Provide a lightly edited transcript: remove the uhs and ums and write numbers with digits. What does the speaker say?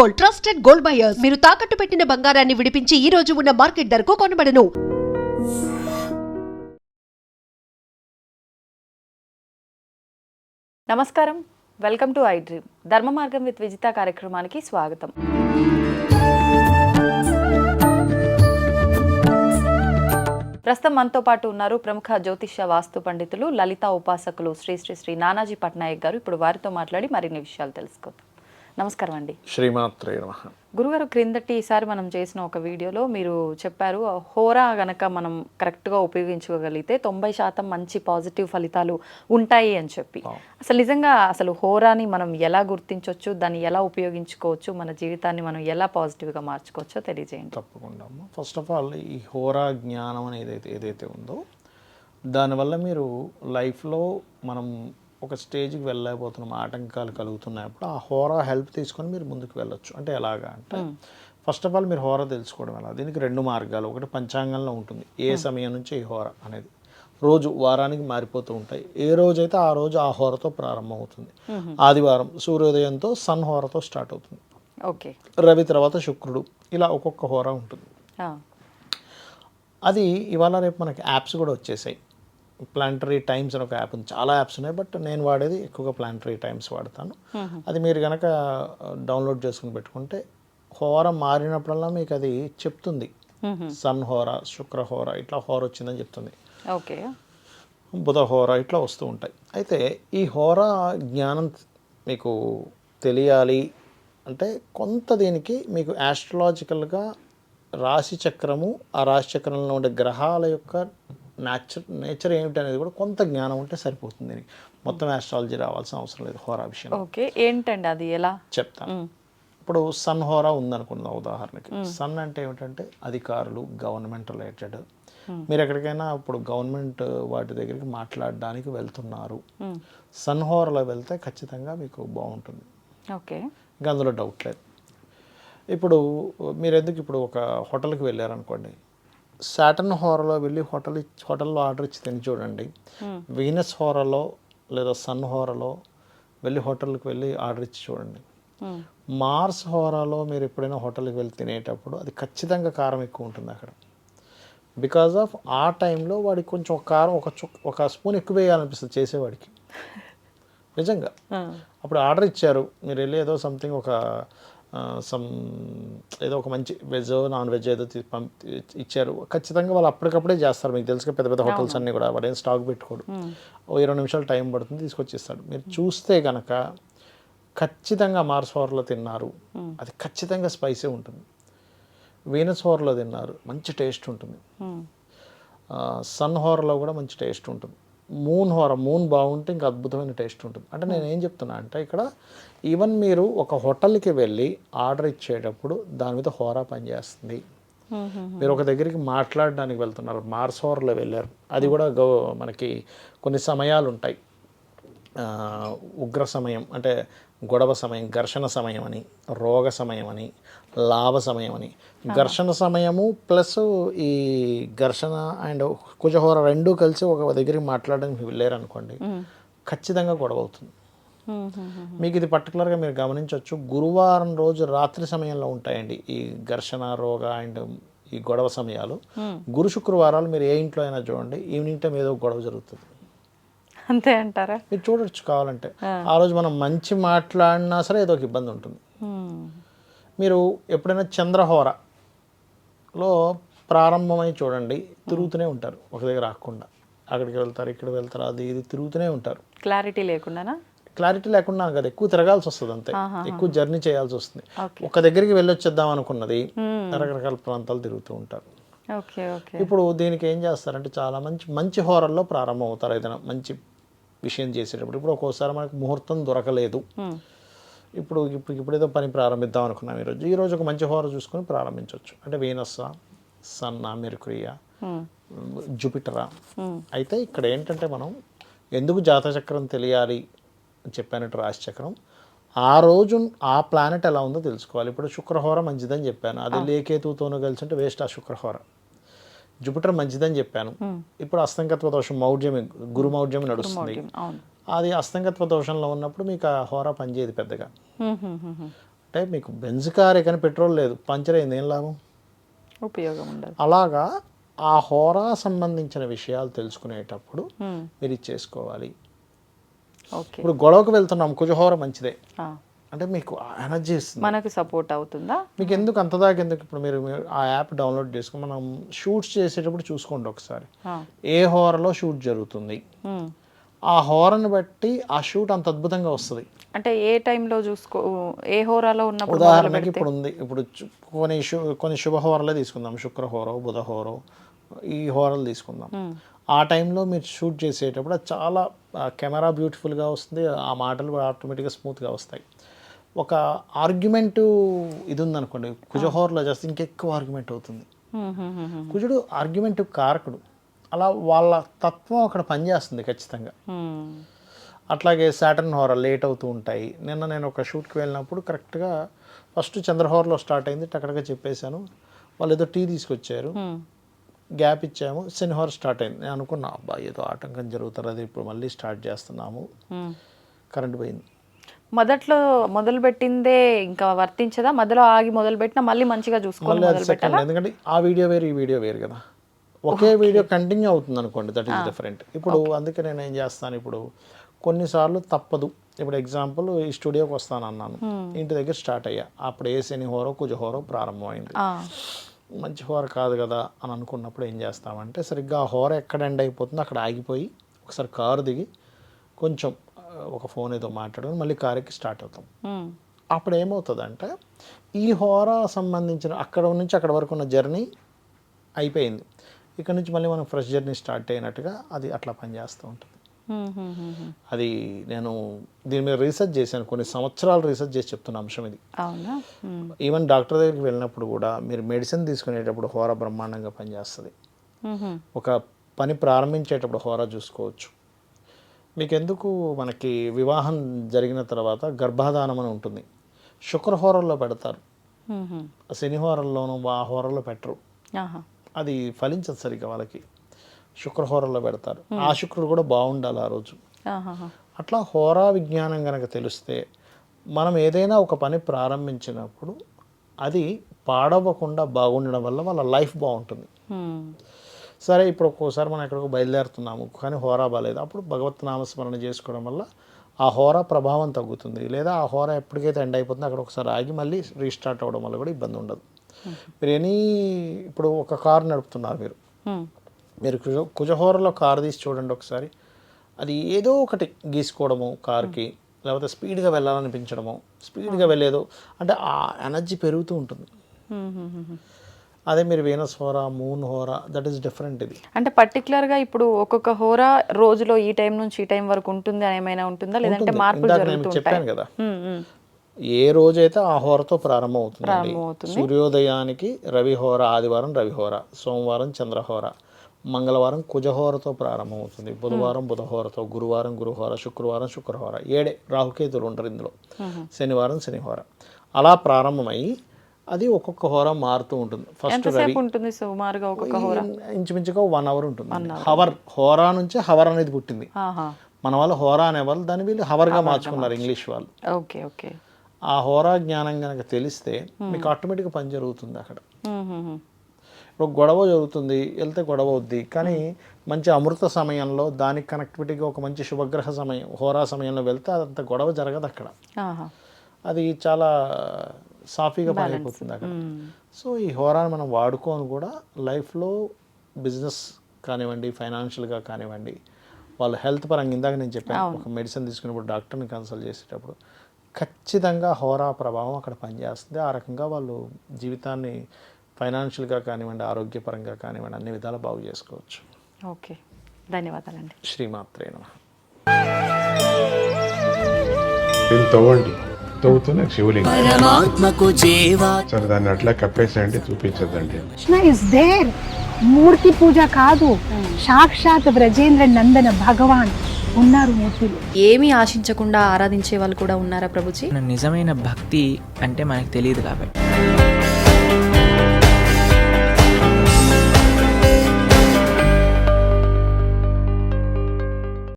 Gold, trusted gold buyers. మీరు తాకట్టు పెట్టిన బంగారాన్ని విడిపించి ఈ రోజు ఉన్న మార్కెట్ ధరకు కొనబడను. నమస్కారం, వెల్కమ్ టు ఐ డ్రీమ్. ధర్మ మార్గం విత్ విజిత కార్యక్రమానికి స్వాగతం. ప్రస్తుతం మనతో పాటు ఉన్నారు ప్రముఖ జ్యోతిష్య వాస్తు పండితులు, లలిత ఉపాసకులు శ్రీ శ్రీ శ్రీ నానాజీ పట్నాయక్ గారు. ఇప్పుడు వారితో మాట్లాడి మరిన్ని విషయాలు తెలుసుకుందాం. నమస్కారం అండి. శ్రీమాత్రే నమః. గురుగారు, క్రిందటి ఈసారి మనం చేసిన ఒక వీడియోలో మీరు చెప్పారు, హోరా గనక మనం కరెక్ట్గా ఉపయోగించుకోగలిగితే 90% మంచి పాజిటివ్ ఫలితాలు ఉంటాయి అని చెప్పి. అసలు నిజంగా హోరాని మనం ఎలా గుర్తించవచ్చు, దాన్ని ఎలా ఉపయోగించుకోవచ్చు, మన జీవితాన్ని మనం ఎలా పాజిటివ్గా మార్చుకోవచ్చో తెలియజేయండి. తప్పకుండా. ఫస్ట్ ఆఫ్ ఆల్, ఈ హోరా జ్ఞానం అనేది ఏదైతే ఉందో, దానివల్ల మీరు లైఫ్లో మనం ఒక స్టేజ్కి వెళ్ళలేకపోతున్నాం, ఆటంకాలు కలుగుతున్నప్పుడు ఆ హోరా హెల్ప్ తీసుకొని మీరు ముందుకు వెళ్ళొచ్చు. అంటే ఎలాగా అంటే, ఫస్ట్ ఆఫ్ ఆల్ మీరు హోరా తెలుసుకోవడం ఎలా. దీనికి రెండు మార్గాలు. ఒకటి పంచాంగంలో ఉంటుంది, ఏ సమయం నుంచి ఈ హోరా అనేది. రోజు వారానికి మారిపోతూ ఉంటాయి. ఏ రోజైతే ఆ రోజు ఆ హోరతో ప్రారంభం అవుతుంది. ఆదివారం సూర్యోదయంతో సన్ హోరతో స్టార్ట్ అవుతుంది. ఓకే. రవి తర్వాత శుక్రుడు, ఇలా ఒక్కొక్క హోరా ఉంటుంది. అది ఇవాళ రేపు మనకి యాప్స్ కూడా వచ్చేసాయి. ప్లానటరీ టైమ్స్ అని ఒక యాప్ ఉంది. చాలా యాప్స్ ఉన్నాయి, బట్ నేను వాడేది ఎక్కువగా ప్లానటరీ టైమ్స్ వాడతాను. అది మీరు కనుక డౌన్లోడ్ చేసుకుని పెట్టుకుంటే హోరా మారినప్పుడల్లా మీకు అది చెప్తుంది. సన్ హోరా, శుక్ర హోరా, ఇట్లా హోర వచ్చిందని చెప్తుంది. ఓకే. బుధ హోరా, ఇట్లా వస్తూ ఉంటాయి. అయితే ఈ హోరా జ్ఞానం మీకు తెలియాలి అంటే కొంత దీనికి మీకు యాస్ట్రలాజికల్గా రాశి చక్రము, ఆ రాశి చక్రంలో ఉండే గ్రహాల యొక్క నేచర్ ఏమిటి అనేది కూడా కొంత జ్ఞానం ఉంటే సరిపోతుంది. మొత్తం ఆస్ట్రాలజీ రావాల్సిన అవసరం లేదు హోరా విషయం. ఓకే, ఏంటండి అది, ఎలా చెప్తాను. ఇప్పుడు సన్ హోరా ఉందనుకుందాం ఉదాహరణకి. సన్ అంటే ఏమిటంటే అధికారులు, గవర్నమెంట్ రిలేటెడ్. మీరు ఎక్కడికైనా ఇప్పుడు గవర్నమెంట్ వాటి దగ్గరికి మాట్లాడడానికి వెళ్తున్నారు, సన్ హోరాలో వెళ్తే ఖచ్చితంగా మీకు బాగుంటుంది. ఓకే, ఇంకా అందులో డౌట్ లేదు. ఇప్పుడు మీరు ఎందుకు ఇప్పుడు ఒక హోటల్కి వెళ్ళారనుకోండి, సాటర్న్ హోరాలో వెళ్ళి హోటల్లో ఆర్డర్ ఇచ్చి తిని చూడండి. వీనస్ హోరాలో లేదా సన్ హోరాలో వెళ్ళి హోటల్కి వెళ్ళి ఆర్డర్ ఇచ్చి చూడండి. మార్స్ హోరాలో మీరు ఎప్పుడైనా హోటల్కి వెళ్ళి తినేటప్పుడు అది ఖచ్చితంగా కారం ఎక్కువ ఉంటుంది అక్కడ. బికాజ్ ఆఫ్ ఆ టైంలో వాడికి కొంచెం కారం ఒక స్పూన్ ఎక్కువ వేయాలనిపిస్తుంది చేసేవాడికి. నిజంగా. అప్పుడు ఆర్డర్ ఇచ్చారు, మీరు వెళ్ళి ఏదో సంథింగ్ ఏదో ఒక మంచి వెజ్ నాన్ వెజ్ ఏదో ఇచ్చారు, ఖచ్చితంగా వాళ్ళు అప్పటికప్పుడే చేస్తారు. మీకు తెలుసుగా పెద్ద పెద్ద హోటల్స్ అన్నీ కూడా వాడు ఏం స్టాక్ పెట్టుకోడు. 20 నిమిషాలు టైం పడుతుంది, తీసుకొచ్చిస్తాడు. మీరు చూస్తే కనుక ఖచ్చితంగా మార్స్ హోర్లో తిన్నారు, అది ఖచ్చితంగా స్పైసీ ఉంటుంది. వీనస్ హోర్లో తిన్నారు, మంచి టేస్ట్ ఉంటుంది. సన్ హోర్లో కూడా మంచి టేస్ట్ ఉంటుంది. మూన్ బాగుంటే ఇంకా అద్భుతమైన టేస్ట్ ఉంటుంది. అంటే నేను ఏం చెప్తున్నా అంటే, ఇక్కడ ఈవెన్ మీరు ఒక హోటల్కి వెళ్ళి ఆర్డర్ ఇచ్చేటప్పుడు దాని మీద హోరా పనిచేస్తుంది. మీరు ఒక దగ్గరికి మాట్లాడడానికి వెళ్తున్నారు, మార్స్ హోర్లో వెళ్ళారు, అది కూడా మనకి కొన్ని సమయాలు ఉంటాయి. ఉగ్ర సమయం అంటే గొడవ సమయం, ఘర్షణ సమయం అని, రోగ సమయం అని, లాభ సమయం అని. ఘర్షణ సమయము ప్లస్ ఈ ఘర్షణ అండ్ కుజహోర రెండూ కలిసి ఒక దగ్గరికి మాట్లాడడానికి వెళ్ళారనుకోండి, ఖచ్చితంగా గొడవ అవుతుంది. మీకు ఇది పర్టికులర్గా మీరు గమనించవచ్చు, గురువారం రోజు రాత్రి సమయంలో ఉంటాయండి ఈ ఘర్షణ, రోగ అండ్ ఈ గొడవ సమయాలు. గురు శుక్రవారాలు మీరు ఏ ఇంట్లో అయినా చూడండి, ఈవినింగ్ టైం ఏదో గొడవ జరుగుతుంది. అంతే అంటారా? మీరు చూడొచ్చు కావాలంటే. ఆ రోజు మనం మంచి మాట్లాడినా సరే ఏదో ఒక ఇబ్బంది ఉంటుంది. మీరు ఎప్పుడైనా చంద్రహోరలో ప్రారంభమై చూడండి, తిరుగుతూనే ఉంటారు ఒక దగ్గర రాకుండా. అక్కడికి వెళ్తారు, ఇక్కడ వెళ్తారు, అది ఇది తిరుగుతూనే ఉంటారు. క్లారిటీ లేకుండా కదా, ఎక్కువ తిరగాల్సి వస్తుంది, అంతే. ఎక్కువ జర్నీ చేయాల్సి వస్తుంది. ఒక దగ్గరికి వెళ్ళొచ్చేద్దాం అనుకున్నది రకరకాల ప్రాంతాలు తిరుగుతూ ఉంటారు. ఇప్పుడు దీనికి ఏం చేస్తారంటే, చాలా మంచి హోరల్లో ప్రారంభం అవుతారు ఏదైనా మంచి విషయం చేసేటప్పుడు. ఇప్పుడు ఒక్కోసారి మనకు ముహూర్తం దొరకలేదు, ఇప్పుడు ఏదో పని ప్రారంభిద్దాం అనుకున్నాం ఈరోజు ఒక మంచి హోర చూసుకొని ప్రారంభించవచ్చు. అంటే వీనస్సా, సన్నా, మెర్కురియా, జూపిటరా. అయితే ఇక్కడ ఏంటంటే, మనం ఎందుకు జాతచక్రం తెలియాలి అని చెప్పానంటే, రాశి చక్రం ఆ రోజు ఆ ప్లానెట్ ఎలా ఉందో తెలుసుకోవాలి. ఇప్పుడు శుక్రహోర మంచిదని చెప్పాను, అది లేకేతుతోనూ కలిసి ఉంటే వేస్ట్ ఆ శుక్రహోర. జూపిటర్ మంచిదని చెప్పాను, ఇప్పుడు అస్తంగత్వ దోషం మౌఢ్యమి, గురు మౌఢ్యమి నడుస్తుంది. అది అస్తంగత్వ దోషంలో ఉన్నప్పుడు మీకు ఆ హోరా పనిచేయదు పెద్దగా. అంటే మీకు బెంజ్ కారే కానీ పెట్రోల్ లేదు, పంచర్ అయింది, ఏం లాభం? ఉపయోగం ఉండదు. అలాగా ఆ హోరా సంబంధించిన విషయాలు తెలుసుకునేటప్పుడు మీరు ఇది చేసుకోవాలి. ఓకే, ఇప్పుడు గొడవకు వెళ్తున్నాం, కుజహోర మంచిదే అంటే మీకు ఎనర్జీ ఇస్తుంది, మనకు సపోర్ట్ అవుతుందా? మీకు ఎందుకు అంతదాకా ఎందుకు? ఇప్పుడు మీరు ఆ యాప్ డౌన్లోడ్ చేసుకుని మనం షూట్స్ చేసేటప్పుడు చూసుకోండి ఒకసారి, ఏ హోరలో షూట్ జరుగుతుంది, ఆ హోరని బట్టి ఆ షూట్ అంత అద్భుతంగా వస్తుంది. అంటే ఏ టైంలో చూసుకో, ఏ హోరాలో ఉన్నప్పుడు? ఉదాహరణకి ఇప్పుడు ఉంది, ఇప్పుడు కొన్ని శుభహోరలే తీసుకుందాం, శుక్రహోరో బుధహోరో ఈ హోరలు తీసుకుందాం. ఆ టైంలో మీరు షూట్ చేసేటప్పుడు అది చాలా కెమెరా బ్యూటిఫుల్గా వస్తుంది, ఆ మాటలు ఆటోమేటిక్గా స్మూత్గా వస్తాయి. ఒక ఆర్గ్యుమెంటు ఇది ఉందనుకోండి, కుజహోరలో చేస్తే ఇంకెక్కువ ఆర్గ్యుమెంట్ అవుతుంది. కుజుడు ఆర్గ్యుమెంట్ కారకుడు, అలా వాళ్ళ తత్వం అక్కడ పనిచేస్తుంది ఖచ్చితంగా. అట్లాగే సాటర్న్ హోర లేట్ అవుతూ ఉంటాయి. నిన్న నేను ఒక షూట్కి వెళ్ళినప్పుడు కరెక్ట్గా ఫస్ట్ చంద్రహోరలో స్టార్ట్ అయింది, టక్కడగా చెప్పేశాను. వాళ్ళు ఏదో టీ తీసుకొచ్చారు, గ్యాప్ ఇచ్చాము, శనిహోర స్టార్ట్ అయింది. నేను అనుకున్నా అబ్బా ఏదో ఆటంకం జరుగుతుంది, అది ఇప్పుడు మళ్ళీ స్టార్ట్ చేస్తున్నాము, కరెంట్ పోయింది. మొదట్లో మొదలు పెట్టిందే ఇంకా వర్తించదా? మొదలు ఆగి మొదలు పెట్టినా మళ్ళీ మంచిగా చూసుకోవాలి మొదలు పెట్టాలా? ఎందుకంటే ఆ వీడియో వేరు ఈ వీడియో వేరు కదా, ఒకే వీడియో కంటిన్యూ అవుతుంది అనుకోండి, దట్ ఈస్ డిఫరెంట్. ఇప్పుడు అందుకే నేను ఏం చేస్తాను, ఇప్పుడు కొన్నిసార్లు తప్పదు. ఇప్పుడు ఎగ్జాంపుల్ ఈ స్టూడియోకి వస్తాను అన్నాను, ఇంటి దగ్గర స్టార్ట్ అయ్యా, అప్పుడు ఏ శని హోరో కుజహోరో ప్రారంభమైంది. మంచి హోర కాదు కదా అని అనుకున్నప్పుడు ఏం చేస్తామంటే సరిగ్గా ఆ హోర ఎక్కడ ఎండ్ అయిపోతుందో అక్కడ ఆగిపోయి ఒకసారి కారు దిగి కొంచెం ఒక ఫోన్ ఏదో మాట్లాడుకుని మళ్ళీ కారుకి స్టార్ట్ అవుతాం. అప్పుడు ఏమవుతుందంటే ఈ హోరా సంబంధించిన అక్కడ నుంచి అక్కడ వరకు ఉన్న జర్నీ అయిపోయింది, ఇక్కడ నుంచి మళ్ళీ మనం ఫ్రెష్ జర్నీ స్టార్ట్ అయినట్టుగా అది అట్లా పనిచేస్తూ ఉంటుంది. అది నేను దీని మీద రీసెర్చ్ చేశాను, కొన్ని సంవత్సరాలు రీసెర్చ్ చేసి చెప్తున్న అంశం ఇది. ఈవెన్ డాక్టర్ దగ్గరికి వెళ్ళినప్పుడు కూడా మీరు మెడిసిన్ తీసుకునేటప్పుడు హోరా బ్రహ్మాండంగా పనిచేస్తుంది. ఒక పని ప్రారంభించేటప్పుడు హోరా చూసుకోవచ్చు. మీకు ఎందుకు మనకి వివాహం జరిగిన తర్వాత గర్భాధానం అని ఉంటుంది, శుక్రహోరల్లో పెడతారు, శనిహోరల్లోనూ ఆ హోరల్లో పెట్టరు, అది ఫలించదు సరిగ్గా వాళ్ళకి, శుక్రహోరల్లో పెడతారు. ఆ శుక్రుడు కూడా బాగుండాలి ఆ రోజు. అట్లా హోరా విజ్ఞానం కనుక తెలిస్తే మనం ఏదైనా ఒక పని ప్రారంభించినప్పుడు అది పాడవకుండా బాగుండడం వల్ల వాళ్ళ లైఫ్ బాగుంటుంది. సరే ఇప్పుడు ఒక్కోసారి మనం ఎక్కడికో బయలుదేరుతున్నాము కానీ హోరా బాగాలేదు, అప్పుడు భగవత్ నామస్మరణ చేసుకోవడం వల్ల ఆ హోరా ప్రభావం తగ్గుతుంది, లేదా ఆ హోరా ఎప్పటికైతే ఎండ్ అయిపోతుందో అక్కడ ఒకసారి ఆగి మళ్ళీ రీస్టార్ట్ అవ్వడం వల్ల కూడా ఇబ్బంది ఉండదు. మీరు ఇప్పుడు ఒక కారు నడుపుతున్నారు, మీరు కుజహోరలో కారు తీసి చూడండి ఒకసారి, అది ఏదో ఒకటి గీసుకోవడము కారుకి, లేకపోతే స్పీడ్గా వెళ్ళాలనిపించడము, స్పీడ్గా వెళ్ళేదో అంటే ఆ ఎనర్జీ పెరుగుతూ ఉంటుంది. అదే మీరు వీనస్ హోరా, మూన్ హోరా, దట్ ఈస్ డిఫరెంట్. ఇది అంటే పర్టికులర్గా ఇప్పుడు ఒక్కొక్క హోరా రోజులో ఈ టైం నుంచి ఈ టైం వరకు ఉంటుంది అని ఏమైనా ఉంటుందా, లేదంటే మార్పులు జరుగుతుంటాయా? చెప్పాను కదా, ఏ రోజైతే ఆ హోరతో ప్రారంభం అవుతుంది. సూర్యోదయానికి రవిహోర, ఆదివారం రవిహోర, సోమవారం చంద్రహోర, మంగళవారం కుజహోరతో ప్రారంభమవుతుంది, బుధవారం బుధహోరతో, గురువారం గురుహోర, శుక్రవారం శుక్రహోర, 7 రాహుకేతులు ఉంటారు ఇందులో, శనివారం శనిహోర, అలా ప్రారంభమై అది ఒక్కొక్క హోర మారుతూ ఉంటుంది. ఫస్ట్ రవి ఉంటుంది సుమారుగా ఒక్కొక్క హోర ఇంచుమించుగా 1 అవర్ ఉంటుంది. హవర్, హోరా నుంచి హవర్ అనేది పుట్టింది, మన వాళ్ళు హోరా అనేవాళ్ళు, దాన్ని వీళ్ళు హవర్గా మార్చుకున్నారు ఇంగ్లీష్ వాళ్ళు. ఓకే ఓకే, ఆ హోరా జ్ఞానం కనుక తెలిస్తే మీకు ఆటోమేటిక్గా పని జరుగుతుంది. అక్కడ ఇప్పుడు గొడవ జరుగుతుంది, వెళ్తే గొడవ అవుద్ది, కానీ మంచి అమృత సమయంలో దానికి కనెక్టివిటీగా ఒక మంచి శుభగ్రహ సమయం హోరా సమయంలో వెళ్తే అదంత గొడవ జరగదు అక్కడ, అది చాలా సాఫీగా పని అయిపోతుంది అక్కడ. సో ఈ హోరాని మనం వాడుకొని కూడా లైఫ్లో బిజినెస్ కానివ్వండి, ఫైనాన్షియల్గా కానివ్వండి, వాళ్ళ హెల్త్ పరంగా ఇందాక నేను చెప్పాను, ఒక మెడిసిన్ తీసుకున్నప్పుడు డాక్టర్ని కన్సల్ట్ చేసేటప్పుడు ఖచ్చితంగా హోరా ప్రభావం అక్కడ పనిచేస్తుంది. ఆ రకంగా వాళ్ళు జీవితాన్ని ఫైనాన్షియల్గా కానివ్వండి, ఆరోగ్యపరంగా కానివ్వండి, అన్ని విధాలు బాగు చేసుకోవచ్చు. ఓకే, ధన్యవాదాలండి. శ్రీమాత్రే నమః. తవ్వండి, తవ్వుతూనే శివలింగం సరే దాన్ని అట్లా కప్పేసేయండి, చూపించదండి. కృష్ణ ఇస్ దేర్, మూర్తి పూజ కాదు, సాక్షాత్ బ్రజేంద్ర నందన భగవాన్ ఉన్నారు మూర్తిలో. ఏమీ ఆశించకుండా ఆరాధించే వాళ్ళు కూడా ఉన్నారా ప్రభుజీ? నిజమైన భక్తి అంటే మనకు తెలియదు కాబట్టి